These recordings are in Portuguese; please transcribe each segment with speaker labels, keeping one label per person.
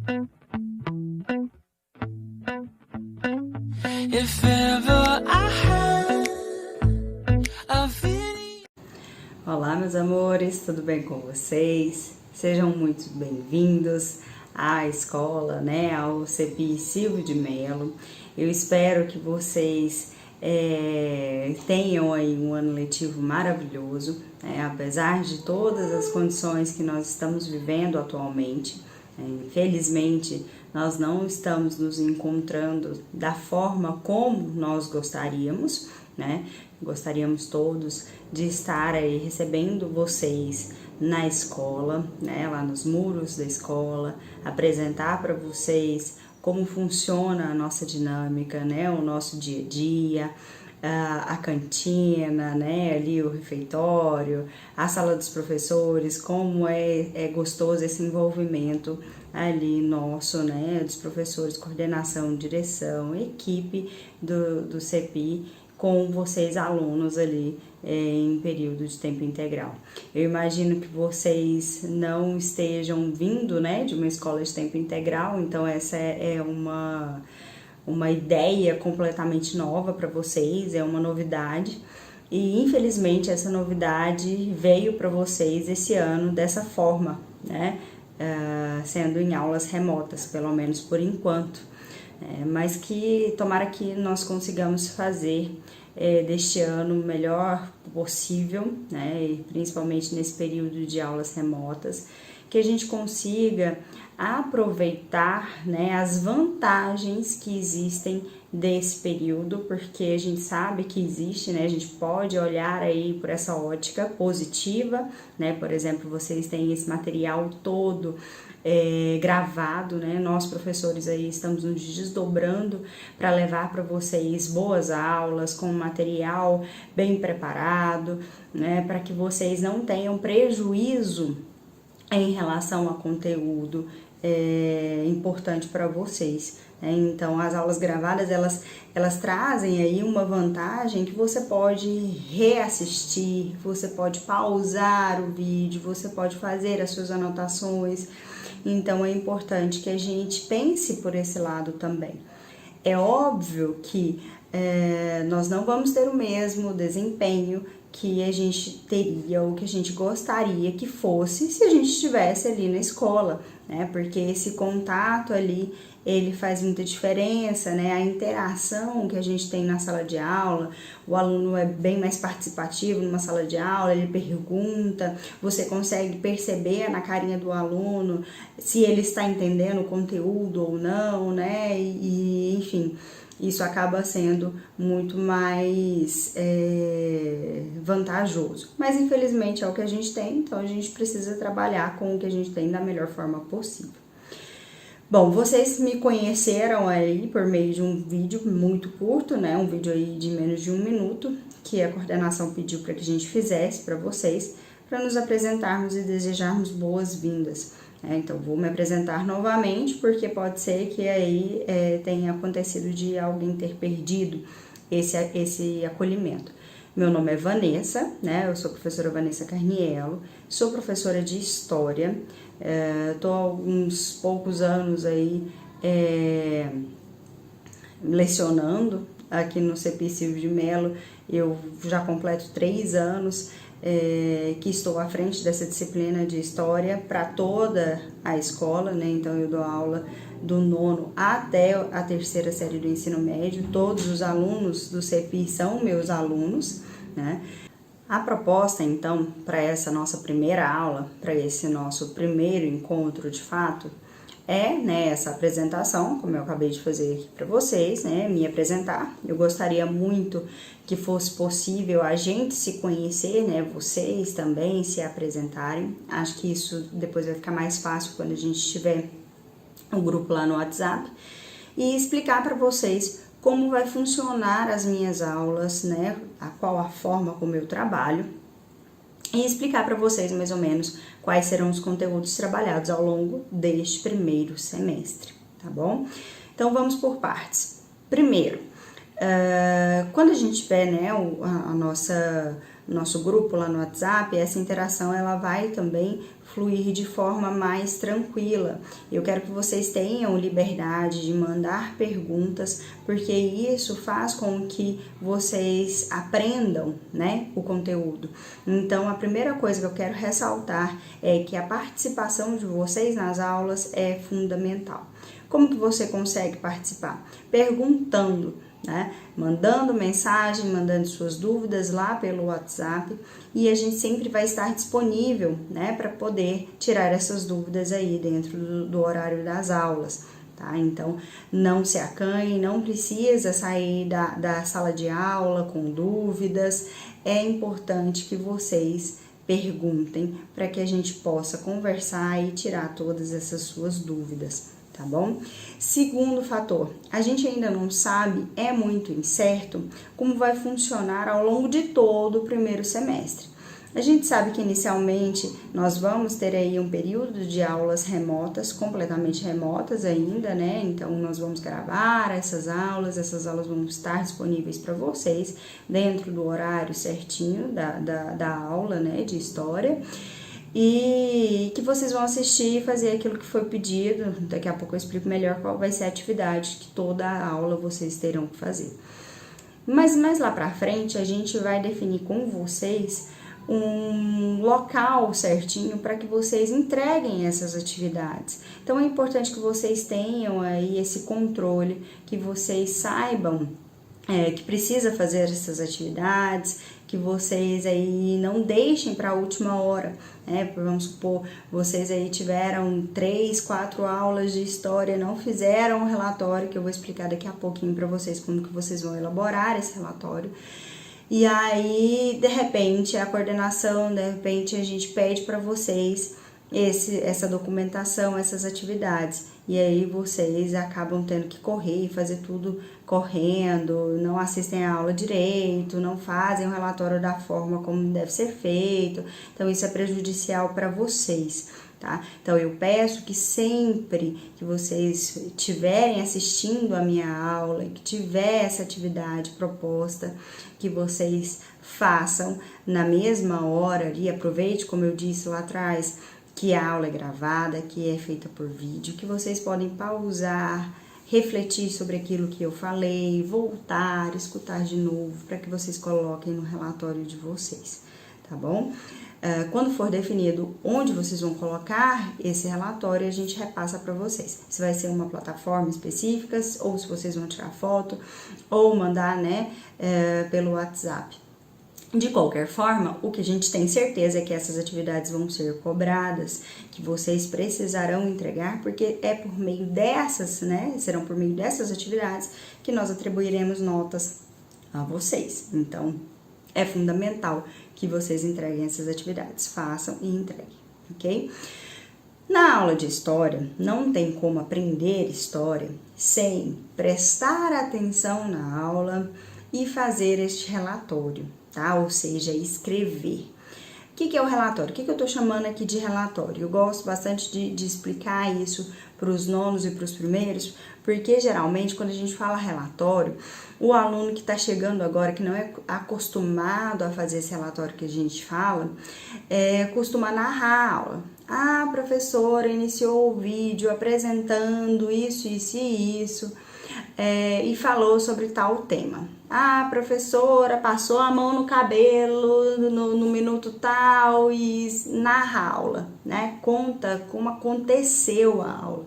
Speaker 1: If ever I had a feeling.
Speaker 2: Olá, meus amores, tudo bem com vocês? Sejam muito bem-vindos à escola, né, ao CEPI Silvio de Mello. Eu espero que vocês tenham aí um ano letivo maravilhoso, né, apesar de todas as condições que nós estamos vivendo atualmente. Infelizmente, nós não estamos nos encontrando da forma como nós gostaríamos, né? Gostaríamos todos de estar aí recebendo vocês na escola, né? Lá nos muros da escola, apresentar para vocês como funciona a nossa dinâmica, né? O nosso dia a dia, a cantina, né, ali o refeitório, a sala dos professores, como é gostoso esse envolvimento ali nosso, né, dos professores, coordenação, direção, equipe do CEPI com vocês alunos ali em período de tempo integral. Eu imagino que vocês não estejam vindo, né, de uma escola de tempo integral, então essa é uma ideia completamente nova para vocês, é uma novidade. E infelizmente essa novidade veio para vocês esse ano dessa forma, né? Sendo em aulas remotas, pelo menos por enquanto. Mas que tomara que nós consigamos fazer deste ano o melhor possível, né? E principalmente nesse período de aulas remotas, que a gente consiga aproveitar, né, as vantagens que existem desse período, porque a gente sabe que existe, né, a gente pode olhar aí por essa ótica positiva, né, por exemplo, vocês têm esse material todo gravado, né, nós professores aí estamos nos desdobrando para levar para vocês boas aulas, com material bem preparado, né, para que vocês não tenham prejuízo em relação a conteúdo importante para vocês. Né? Então, as aulas gravadas, elas trazem aí uma vantagem que você pode reassistir, você pode pausar o vídeo, você pode fazer as suas anotações. Então, é importante que a gente pense por esse lado também. É óbvio que nós não vamos ter o mesmo desempenho que a gente teria ou que a gente gostaria que fosse se a gente estivesse ali na escola, né? Porque esse contato ali, ele faz muita diferença, né? A interação que a gente tem na sala de aula, o aluno é bem mais participativo numa sala de aula, ele pergunta, você consegue perceber na carinha do aluno se ele está entendendo o conteúdo ou não, né? E enfim, isso acaba sendo muito mais vantajoso. Mas infelizmente é o que a gente tem, então a gente precisa trabalhar com o que a gente tem da melhor forma possível. Bom, vocês me conheceram aí por meio de um vídeo muito curto, né? Um vídeo aí de menos de 1 minuto, que a coordenação pediu para que a gente fizesse para vocês, para nos apresentarmos e desejarmos boas-vindas. Então, vou me apresentar novamente, porque pode ser que aí tenha acontecido de alguém ter perdido esse acolhimento. Meu nome é Vanessa, né? Eu sou professora Vanessa Carniello, sou professora de História, estou há alguns poucos anos aí lecionando aqui no CEPI Silvio de Mello. Eu já completo 3 anos que estou à frente dessa disciplina de História para toda a escola, né? Então eu dou aula do 9º até a 3ª série do ensino médio. Todos os alunos do CEPI são meus alunos, né? A proposta, então, para essa nossa primeira aula, para esse nosso primeiro encontro de fato, né, essa apresentação, como eu acabei de fazer aqui para vocês, né, me apresentar. Eu gostaria muito que fosse possível a gente se conhecer, né, vocês também se apresentarem. Acho que isso depois vai ficar mais fácil quando a gente tiver o grupo lá no WhatsApp. E explicar para vocês como vai funcionar as minhas aulas, né, qual a forma como eu trabalho. E explicar para vocês mais ou menos quais serão os conteúdos trabalhados ao longo deste primeiro semestre, tá bom? Então vamos por partes. Primeiro, quando a gente tiver, né, a nossa nosso grupo lá no WhatsApp, essa interação ela vai também fluir de forma mais tranquila. Eu quero que vocês tenham liberdade de mandar perguntas, porque isso faz com que vocês aprendam, né, o conteúdo. Então, a primeira coisa que eu quero ressaltar é que a participação de vocês nas aulas é fundamental. Como que você consegue participar? Perguntando, né? Mandando mensagem, mandando suas dúvidas lá pelo WhatsApp, e a gente sempre vai estar disponível, né, para poder tirar essas dúvidas aí dentro do horário das aulas, tá? Então, não se acanhe, não precisa sair da sala de aula com dúvidas, é importante que vocês perguntem para que a gente possa conversar e tirar todas essas suas dúvidas. Tá bom? Segundo fator, a gente ainda não sabe, é muito incerto, como vai funcionar ao longo de todo o primeiro semestre. A gente sabe que inicialmente nós vamos ter aí um período de aulas remotas, completamente remotas ainda, né? Então nós vamos gravar essas aulas vão estar disponíveis para vocês dentro do horário certinho da aula, né, de história. E que vocês vão assistir e fazer aquilo que foi pedido. Daqui a pouco eu explico melhor qual vai ser a atividade que toda a aula vocês terão que fazer. Mas mais lá pra frente a gente vai definir com vocês um local certinho para que vocês entreguem essas atividades. Então é importante que vocês tenham aí esse controle, que vocês saibam que precisa fazer essas atividades, que vocês aí não deixem para a última hora, né? Vamos supor, vocês aí tiveram 3, 4 aulas de história, não fizeram o relatório, que eu vou explicar daqui a pouquinho para vocês como que vocês vão elaborar esse relatório. E aí, de repente, a coordenação, de repente a gente pede para vocês essa documentação, essas atividades, e aí vocês acabam tendo que correr e fazer tudo correndo, não assistem a aula direito, não fazem o relatório da forma como deve ser feito, então isso é prejudicial para vocês, tá? Então eu peço que sempre que vocês estiverem assistindo a minha aula, que tiver essa atividade proposta, que vocês façam na mesma hora ali, aproveite, como eu disse lá atrás, que a aula é gravada, que é feita por vídeo, que vocês podem pausar, refletir sobre aquilo que eu falei, voltar, escutar de novo, para que vocês coloquem no relatório de vocês, tá bom? Quando for definido onde vocês vão colocar esse relatório, a gente repassa para vocês. Se vai ser uma plataforma específica, ou se vocês vão tirar foto, ou mandar, né, pelo WhatsApp. De qualquer forma, o que a gente tem certeza é que essas atividades vão ser cobradas, que vocês precisarão entregar, porque é por meio dessas, né, serão por meio dessas atividades que nós atribuiremos notas a vocês. Então, é fundamental que vocês entreguem essas atividades, façam e entreguem, ok? Na aula de história, não tem como aprender história sem prestar atenção na aula e fazer este relatório, tá? Ou seja, escrever. O que é o relatório? O que eu tô chamando aqui de relatório? Eu gosto bastante de explicar isso para os nonos e para os primeiros, porque geralmente quando a gente fala relatório, o aluno que está chegando agora, que não é acostumado a fazer esse relatório que a gente fala, costuma narrar a aula. A professora iniciou o vídeo apresentando isso, isso e isso, e falou sobre tal tema. A professora passou a mão no cabelo no minuto tal e narra a aula, né? Conta como aconteceu a aula.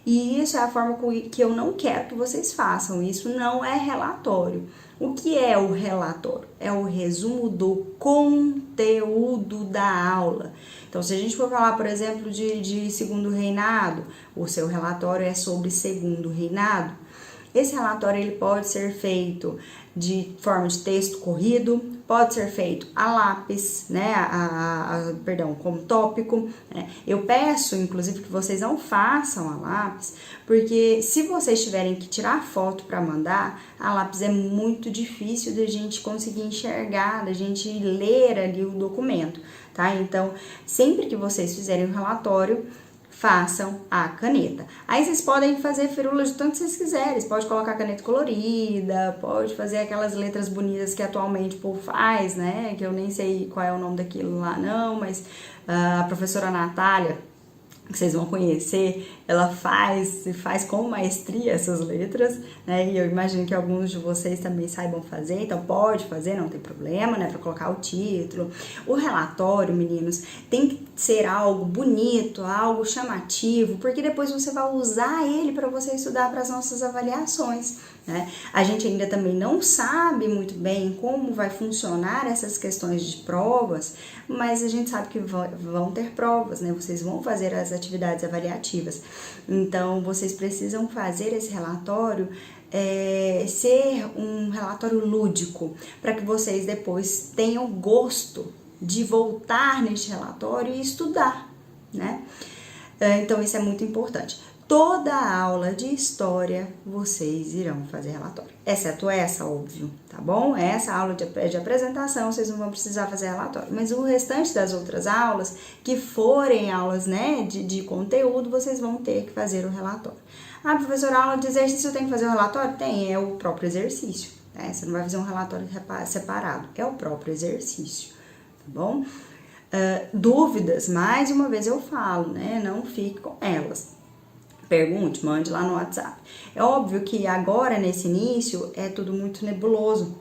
Speaker 2: E isso é a forma que eu não quero que vocês façam. Isso não é relatório. O que é o relatório? É o resumo do conteúdo da aula. Então, se a gente for falar, por exemplo, de Segundo Reinado, o seu relatório é sobre Segundo Reinado. Esse relatório ele pode ser feito de forma de texto corrido, pode ser feito a lápis, né, como tópico, né? Eu peço, inclusive, que vocês não façam a lápis, porque se vocês tiverem que tirar foto para mandar, a lápis é muito difícil da gente conseguir enxergar, da gente ler ali o documento, tá? Então, sempre que vocês fizerem o relatório, façam a caneta. Aí vocês podem fazer firula de tanto que vocês quiserem, vocês podem colocar caneta colorida, pode fazer aquelas letras bonitas que atualmente o povo faz, né, que eu nem sei qual é o nome daquilo lá não, mas a professora Natália, que vocês vão conhecer, ela faz com maestria essas letras, né, e eu imagino que alguns de vocês também saibam fazer, então pode fazer, não tem problema, né, para colocar o título. O relatório, meninos, tem que ser algo bonito, algo chamativo, porque depois você vai usar ele para você estudar para as nossas avaliações, né. A gente ainda também não sabe muito bem como vai funcionar essas questões de provas, mas a gente sabe que vão ter provas, né, vocês vão fazer as atividades avaliativas. Então, vocês precisam fazer esse relatório ser um relatório lúdico, para que vocês depois tenham gosto de voltar neste relatório e estudar, né? Então, isso é muito importante. Toda aula de história vocês irão fazer relatório, exceto essa, óbvio, tá bom? Essa aula de apresentação vocês não vão precisar fazer relatório, mas o restante das outras aulas, que forem aulas, né, de conteúdo, vocês vão ter que fazer o relatório. Ah, professora, aula de exercício tem que fazer o relatório? Tem, é o próprio exercício, né? Você não vai fazer um relatório separado, é o próprio exercício, tá bom? Dúvidas, mais uma vez eu falo, né, não fique com elas. Pergunte, mande lá no WhatsApp. É óbvio que agora, nesse início, é tudo muito nebuloso,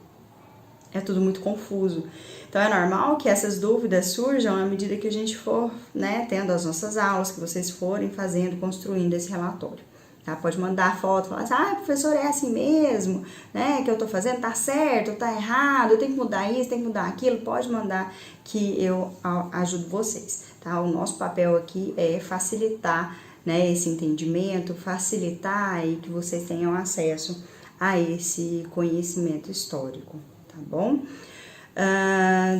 Speaker 2: é tudo muito confuso. Então, é normal que essas dúvidas surjam à medida que a gente for, né, tendo as nossas aulas, que vocês forem fazendo, construindo esse relatório. Tá? Pode mandar foto, falar assim, professor, é assim mesmo, né, que eu tô fazendo, tá certo, tá errado, eu tenho que mudar isso, tenho que mudar aquilo, pode mandar que eu ajudo vocês, tá? O nosso papel aqui é facilitar, né, esse entendimento, facilitar aí que vocês tenham acesso a esse conhecimento histórico, tá bom?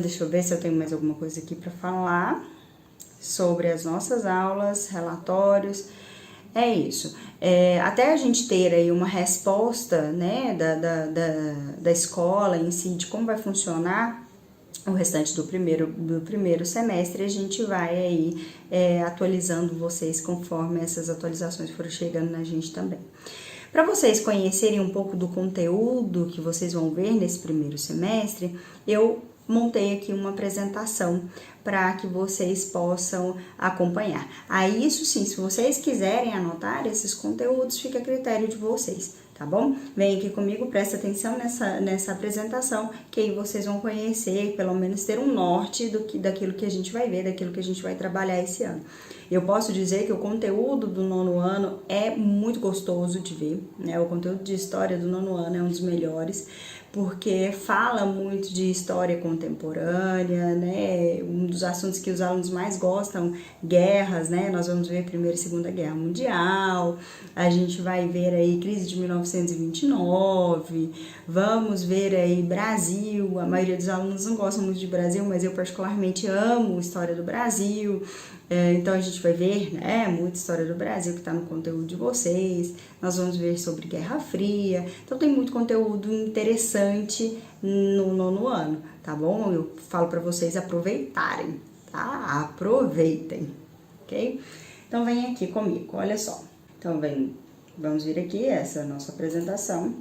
Speaker 2: Deixa eu ver se eu tenho mais alguma coisa aqui para falar sobre as nossas aulas, relatórios. É isso. Até a gente ter aí uma resposta, né, da escola em si, de como vai funcionar o restante do primeiro semestre, a gente vai aí atualizando vocês conforme essas atualizações forem chegando na gente também. Para vocês conhecerem um pouco do conteúdo que vocês vão ver nesse primeiro semestre, eu montei aqui uma apresentação para que vocês possam acompanhar. Aí, isso sim, se vocês quiserem anotar esses conteúdos, fica a critério de vocês, tá bom? Vem aqui comigo, presta atenção nessa apresentação, que aí vocês vão conhecer, pelo menos ter um norte daquilo que a gente vai ver, daquilo que a gente vai trabalhar esse ano. Eu posso dizer que o conteúdo do 9º ano é muito gostoso de ver, né? O conteúdo de história do 9º ano é um dos melhores, porque fala muito de história contemporânea, né? Um dos assuntos que os alunos mais gostam, guerras, né? Nós vamos ver a Primeira e Segunda Guerra Mundial, a gente vai ver aí crise de 1929, vamos ver aí Brasil, a maioria dos alunos não gostam muito de Brasil, mas eu particularmente amo a história do Brasil. Então a gente vai ver, né, muita história do Brasil que está no conteúdo de vocês. Nós vamos ver sobre Guerra Fria. Então tem muito conteúdo interessante no 9º ano, tá bom? Eu falo para vocês aproveitarem, tá? Aproveitem, ok? Então vem aqui comigo, olha só. Então vamos vir aqui essa nossa apresentação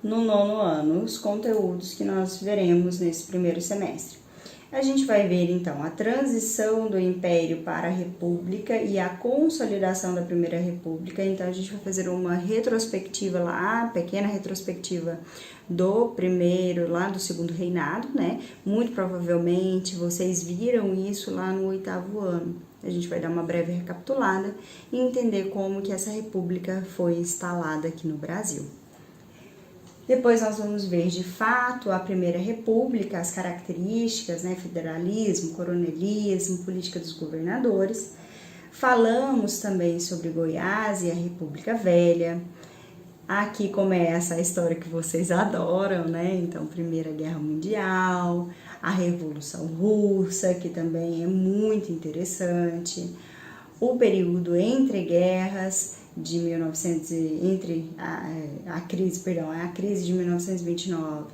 Speaker 2: no 9º ano, os conteúdos que nós veremos nesse primeiro semestre. A gente vai ver, então, a transição do Império para a República e a consolidação da Primeira República. Então, a gente vai fazer uma retrospectiva lá, pequena retrospectiva do segundo reinado, né? Muito provavelmente vocês viram isso lá no 8º ano. A gente vai dar uma breve recapitulada e entender como que essa república foi instalada aqui no Brasil. Depois nós vamos ver de fato a Primeira República, as características, né, federalismo, coronelismo, política dos governadores. Falamos também sobre Goiás e a República Velha. Aqui começa a história que vocês adoram, né? Então, Primeira Guerra Mundial, a Revolução Russa, que também é muito interessante. O período entre guerras, de 1900, entre a crise de 1929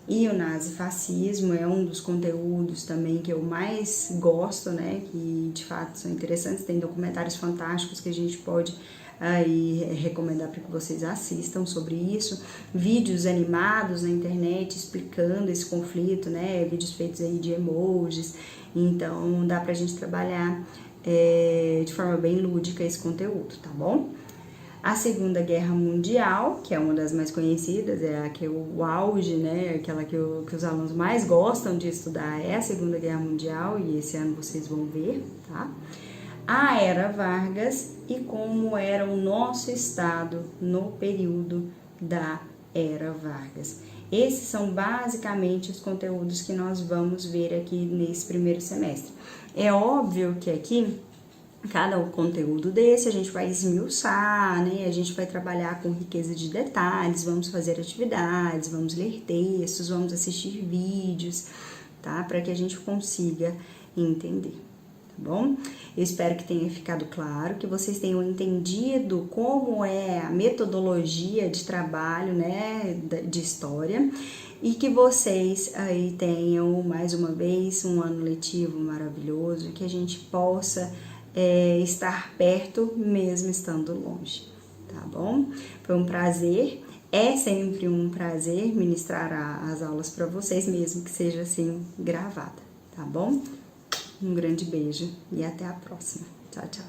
Speaker 2: e o nazifascismo é um dos conteúdos também que eu mais gosto, né, que de fato são interessantes, tem documentários fantásticos que a gente pode aí recomendar para que vocês assistam sobre isso, vídeos animados na internet explicando esse conflito, né, vídeos feitos aí de emojis, então dá pra gente trabalhar de forma bem lúdica esse conteúdo, tá bom? A Segunda Guerra Mundial, que é uma das mais conhecidas, é a que é o auge, né, aquela que os alunos mais gostam de estudar, é a Segunda Guerra Mundial, e esse ano vocês vão ver, tá? A Era Vargas e como era o nosso estado no período da Era Vargas. Esses são basicamente os conteúdos que nós vamos ver aqui nesse primeiro semestre. É óbvio que aqui, cada conteúdo desse a gente vai esmiuçar, né? A gente vai trabalhar com riqueza de detalhes, vamos fazer atividades, vamos ler textos, vamos assistir vídeos, tá? Para que a gente consiga entender. Tá bom? Eu espero que tenha ficado claro, que vocês tenham entendido como é a metodologia de trabalho, né, de história, e que vocês aí tenham, mais uma vez, um ano letivo maravilhoso, que a gente possa estar perto mesmo estando longe, tá bom? Foi um prazer, é sempre um prazer ministrar as aulas para vocês, mesmo que seja assim gravada, tá bom? Um grande beijo e até a próxima. Tchau, tchau.